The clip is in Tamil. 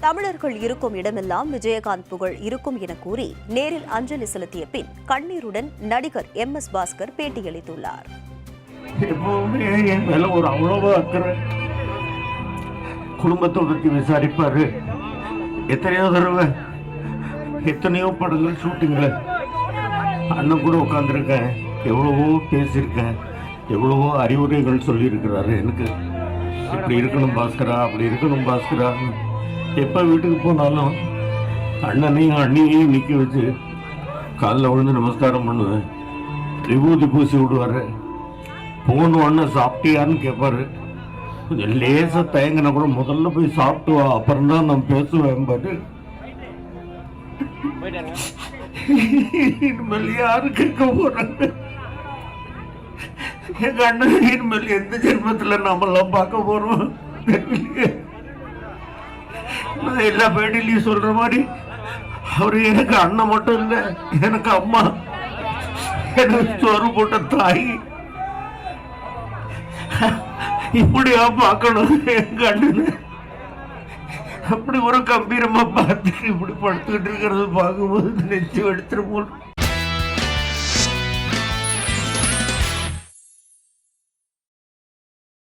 தமிழர்கள் இருக்கும் இடமெல்லாம் விஜயகாந்த் புகழ் இருக்கும் என கூறி நேரில் அஞ்சலி செலுத்திய பின் கண்ணீருடன் நடிகர் MS பாஸ்கர் பேட்டியளித்துள்ளார். எப்பவுமே என் மேல ஒரு அவ்வளவு அக்கறை, குடும்பத்தை பற்றி விசாரிப்பாரு. எத்தனையோ தடவை எத்தனையோ படங்கள் ஷூட்டிங்ல அண்ணன் கூட உட்காந்துருக்கேன், எவ்வளவோ பேசியிருக்கேன், எவ்வளவோ அறிவுரைகள் சொல்லியிருக்கிறாரு. எனக்கு இப்படி இருக்கணும் பாஸ்கரா, அப்படி இருக்கணும் பாஸ்கரா. எப்போ வீட்டுக்கு போனாலும் அண்ணனையும் அண்ணியையும் நிற்க வச்சு காலில் விழுந்து நமஸ்காரம் பண்ணுவேன். விபூதி பூசி விடுவார். போன உடனே சாப்பிட்டியான்னு கேட்பாரு. கொஞ்சம் லேசாக தயங்கினா கூட முதல்ல போய் சாப்பிட்டு வா, அப்புறம் தான் நான் பேசுவேன் பாரு. இனிமேல் யாரு கேட்க போறாங்க? எங்க அண்ணன் இனிமேல் எந்த ஜென்மத்துல நாமெல்லாம் பார்க்க போறோம் தெரியலையே. நான் எல்லா பேட்டிலையும் சொல்ற மாதிரி அவரு எனக்கு அண்ணன் மட்டும் இல்லை, எனக்கு அம்மா, எனக்கு சோறு போட்ட தாய். இப்படியா பார்க்கணும் எங்க அண்ணன்? அப்படி ஒரு கம்பீரமா பார்த்துட்டு இப்படி படுத்துக்கிட்டு இருக்கிறது பார்க்கும்போது நெஞ்சு எடுத்துட்டு போல.